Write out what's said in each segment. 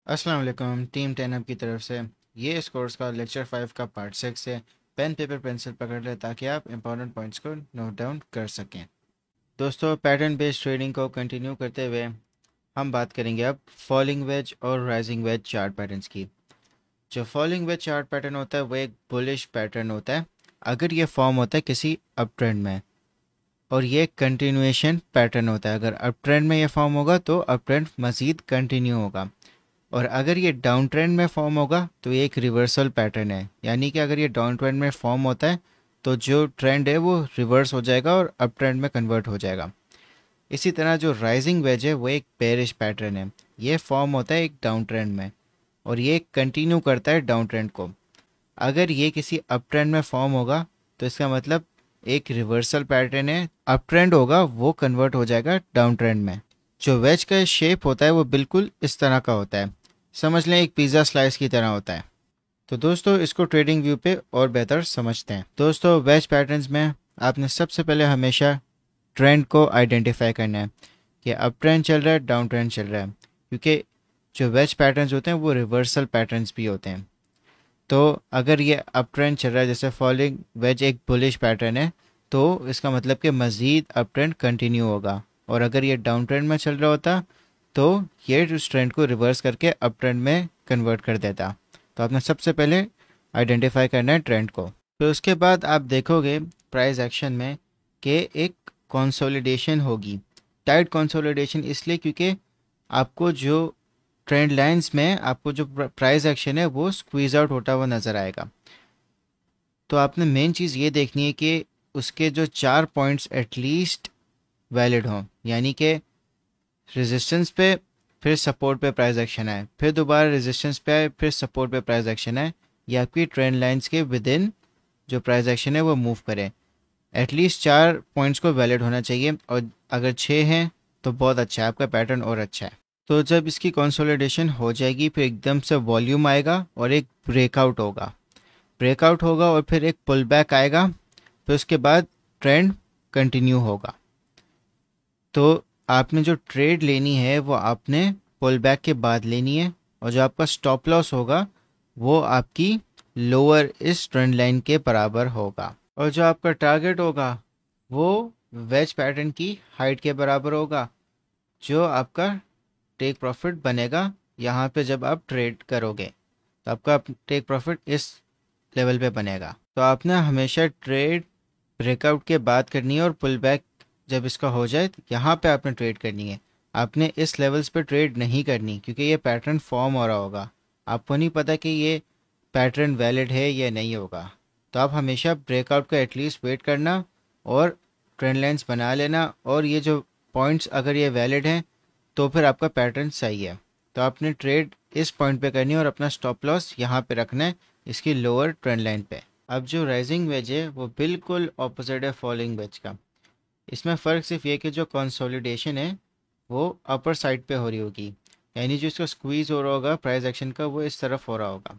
अस्सलाम वालेकुम team 10 up की तरफ से। ये इस कोर्स का लेक्चर 5 का पार्ट 6 है। पेन पेपर पेंसिल पकड़ लें ताकि आप इंपॉर्टेंट पॉइंट्स को नोट डाउन कर सकें। दोस्तों, पैटर्न बेस्ड ट्रेडिंग को कंटिन्यू करते हुए हम बात करेंगे अब फॉलिंग वेज और राइजिंग वेज चार्ट पैटर्न्स की। जो फॉलिंग वेज चार्ट पैटर्न होता है वो एक बुलिश पैटर्न होता है अगर ये फॉर्म होता है किसी अप ट्रेंड में, और ये कंटिन्यूएशन पैटर्न होता है। अगर अप ट्रेंड में ये फॉर्म होगा तो अप ट्रेंड मज़ीद कंटिन्यू होगा, और अगर ये डाउन ट्रेंड में फॉर्म होगा तो ये एक रिवर्सल पैटर्न है। यानी कि अगर ये डाउन ट्रेंड में फॉर्म होता है तो जो ट्रेंड है वो रिवर्स हो जाएगा और अप ट्रेंड में कन्वर्ट हो जाएगा। इसी तरह जो राइजिंग वेज है वो एक बेरिश पैटर्न है। ये फॉर्म होता है एक डाउन ट्रेंड में और ये कंटिन्यू करता है डाउन ट्रेंड को। अगर ये किसी अप ट्रेंड में फॉर्म होगा तो इसका मतलब एक रिवर्सल पैटर्न है, अप ट्रेंड होगा वो कन्वर्ट हो जाएगा डाउन ट्रेंड में। जो वेज का शेप होता है वो बिल्कुल इस तरह का होता है, समझ लें एक पिज़्ज़ा स्लाइस की तरह होता है। तो दोस्तों, इसको ट्रेडिंग व्यू पे और बेहतर समझते हैं। दोस्तों, वेज पैटर्न्स में आपने सबसे पहले हमेशा ट्रेंड को आइडेंटिफाई करना है कि अप ट्रेंड चल रहा है डाउन ट्रेंड चल रहा है, क्योंकि जो वेज पैटर्न्स होते हैं वो रिवर्सल पैटर्न्स भी होते हैं। तो अगर ये अप ट्रेंड चल रहा है, जैसे फॉलोइंग वेज एक बुलिश पैटर्न है, तो इसका मतलब कि मज़ीद अप ट्रेंड कंटिन्यू होगा। और अगर ये डाउन ट्रेंड में चल रहा होता तो ये उस ट्रेंड को रिवर्स करके अप ट्रेंड में कन्वर्ट कर देता। तो आपने सबसे पहले आइडेंटिफाई करना है ट्रेंड को। फिर उसके बाद आप देखोगे प्राइस एक्शन में कि एक कंसोलिडेशन होगी। टाइट कंसोलिडेशन इसलिए क्योंकि आपको जो ट्रेंड लाइंस में आपको जो प्राइस एक्शन है वो स्क्वीज आउट होता हुआ नज़र आएगा। तो आपने मेन चीज़ ये देखनी है कि उसके जो 4 पॉइंट्स एटलीस्ट वैलिड हों, यानी कि रेजिस्टेंस पे, फिर सपोर्ट पे प्राइस एक्शन आए, फिर दोबारा रेजिस्टेंस पे आए, फिर सपोर्ट पे प्राइस एक्शन आए। ये आपकी ट्रेंड लाइंस के विद इन जो प्राइस एक्शन है वो मूव करे। एटलीस्ट 4 पॉइंट्स को वैलिड होना चाहिए, और अगर 6 हैं तो बहुत अच्छा है, आपका पैटर्न और अच्छा है। तो जब इसकी कंसोलिडेशन हो जाएगी फिर एकदम से वॉल्यूम आएगा और एक ब्रेकआउट होगा। ब्रेकआउट होगा और फिर एक पुल बैक आएगा, फिर उसके बाद ट्रेंड कंटिन्यू होगा। तो आपने जो ट्रेड लेनी है वो आपने पुल बैक के बाद लेनी है, और जो आपका स्टॉप लॉस होगा वो आपकी लोअर इस ट्रेंड लाइन के बराबर होगा, और जो आपका टारगेट होगा वो वेज पैटर्न की हाइट के बराबर होगा, जो आपका टेक प्रॉफिट बनेगा यहाँ पे जब आप ट्रेड करोगे। तो आपका टेक प्रॉफिट इस लेवल पे बनेगा। तो आपने हमेशा ट्रेड ब्रेकआउट के बाद करनी है, और पुल बैक जब इसका हो जाए तो यहाँ पे आपने ट्रेड करनी है। आपने इस लेवल्स पे ट्रेड नहीं करनी, क्योंकि ये पैटर्न फॉर्म हो रहा होगा, आपको नहीं पता कि ये पैटर्न वैलिड है या नहीं होगा। तो आप हमेशा ब्रेकआउट का एटलीस्ट वेट करना और ट्रेंड लाइंस बना लेना, और ये जो पॉइंट्स अगर ये वैलिड हैं तो फिर आपका पैटर्न सही है। तो आपने ट्रेड इस पॉइंट पे करनी है और अपना स्टॉप लॉस यहाँ पे रखना है, इसकी लोअर ट्रेंड लाइन पे। अब जो राइजिंग वेज है वो बिल्कुल ऑपोजिट है फॉलिंग वेज का। इसमें फ़र्क सिर्फ ये कि जो कंसोलिडेशन है वो अपर साइड पे हो रही होगी, यानी जो इसका स्क्वीज़ हो रहा होगा प्राइस एक्शन का वो इस तरफ हो रहा होगा।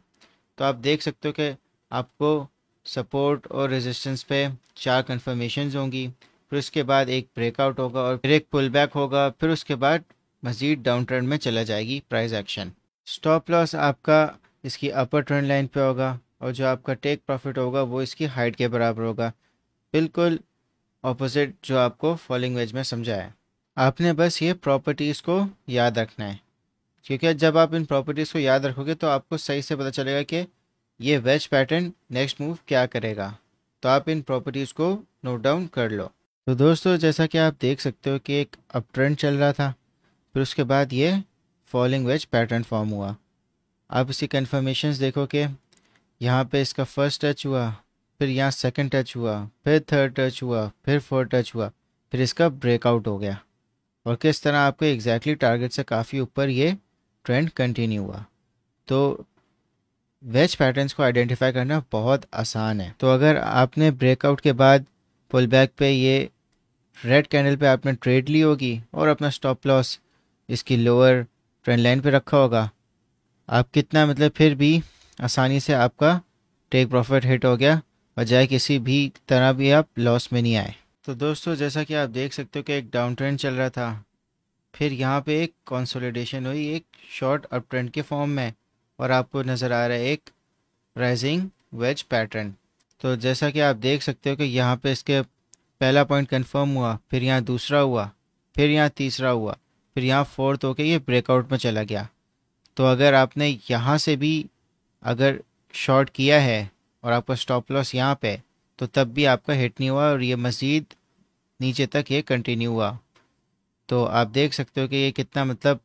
तो आप देख सकते हो कि आपको सपोर्ट और रेजिस्टेंस पे 4 कन्फर्मेशंस होंगी, फिर उसके बाद एक ब्रेकआउट होगा और फिर एक पुल बैक होगा, फिर उसके बाद मज़ीद डाउन ट्रेंड में चला जाएगी प्राइस एक्शन। स्टॉप लॉस आपका इसकी अपर ट्रेंड लाइन पे होगा, और जो आपका टेक प्रॉफिट होगा वो इसकी हाइट के बराबर होगा, बिल्कुल ऑपोजिट जो आपको फॉलिंग वेज में समझाया है। आपने बस ये प्रॉपर्टीज़ को याद रखना है, क्योंकि जब आप इन प्रॉपर्टीज़ को याद रखोगे तो आपको सही से पता चलेगा कि ये वेज पैटर्न नेक्स्ट मूव क्या करेगा। तो आप इन प्रॉपर्टीज़ को नोट डाउन कर लो। तो दोस्तों, जैसा कि आप देख सकते हो कि एक अप ट्रेंड चल रहा था, फिर उसके बाद ये फॉलिंग वेज पैटर्न फॉर्म हुआ। आप इसकी कन्फर्मेशंस देखो कि यहाँ पे इसका फर्स्ट टच हुआ, फिर यहाँ सेकंड टच हुआ, फिर थर्ड टच हुआ, फिर फोर्थ टच हुआ, फिर इसका ब्रेकआउट हो गया, और किस तरह आपके एग्जैक्टली टारगेट से काफ़ी ऊपर ये ट्रेंड कंटिन्यू हुआ। तो वेज पैटर्न्स को आइडेंटिफाई करना बहुत आसान है। तो अगर आपने ब्रेकआउट के बाद पुल बैक पे ये रेड कैंडल पे आपने ट्रेड ली होगी और अपना स्टॉप लॉस इसकी लोअर ट्रेंड लाइन पे रखा होगा, आप कितना मतलब फिर भी आसानी से आपका टेक प्रॉफिट हिट हो गया, बजाय किसी भी तरह भी आप लॉस में नहीं आए। तो दोस्तों, जैसा कि आप देख सकते हो कि एक डाउन ट्रेंड चल रहा था, फिर यहाँ पे एक कंसोलिडेशन हुई एक शॉर्ट अप ट्रेंड के फॉर्म में, और आपको नज़र आ रहा है एक राइजिंग वेज पैटर्न। तो जैसा कि आप देख सकते हो कि यहाँ पे इसके पहला पॉइंट कंफर्म हुआ, फिर यहाँ दूसरा हुआ, फिर यहाँ तीसरा हुआ, फिर यहाँ फोर्थ होके ये ब्रेकआउट में चला गया। तो अगर आपने यहाँ से भी अगर शॉर्ट किया है और आपका स्टॉप लॉस यहाँ पे है, तो तब भी आपका हिट नहीं हुआ और ये मज़ीद नीचे तक ये कंटिन्यू हुआ। तो आप देख सकते हो कि ये कितना मतलब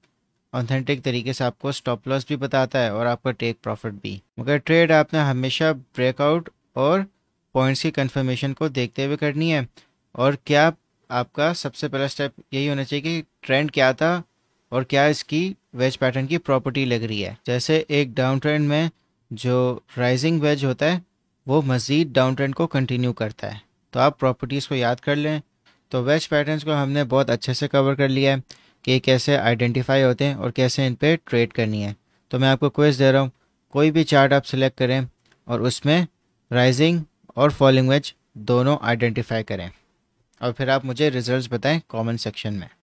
ऑथेंटिक तरीके से आपको स्टॉप लॉस भी बताता है और आपका टेक प्रॉफिट भी। मगर ट्रेड आपने हमेशा ब्रेकआउट और पॉइंट्स की कंफर्मेशन को देखते हुए करनी है। और क्या आपका सबसे पहला स्टेप यही होना चाहिए कि ट्रेंड क्या था और क्या इसकी वेज पैटर्न की प्रॉपर्टी लग रही है। जैसे एक डाउन ट्रेंड में जो राइजिंग वेज होता है वो मज़ीद डाउन ट्रेंड को कंटिन्यू करता है। तो आप प्रॉपर्टीज़ को याद कर लें। तो वेज पैटर्न्स को हमने बहुत अच्छे से कवर कर लिया है कि कैसे आइडेंटिफाई होते हैं और कैसे इन पे ट्रेड करनी है। तो मैं आपको क्विज दे रहा हूँ, कोई भी चार्ट आप सिलेक्ट करें और उसमें राइजिंग और फॉलिंग वेज दोनों आइडेंटिफाई करें, और फिर आप मुझे रिजल्ट्स बताएं कमेंट सेक्शन में।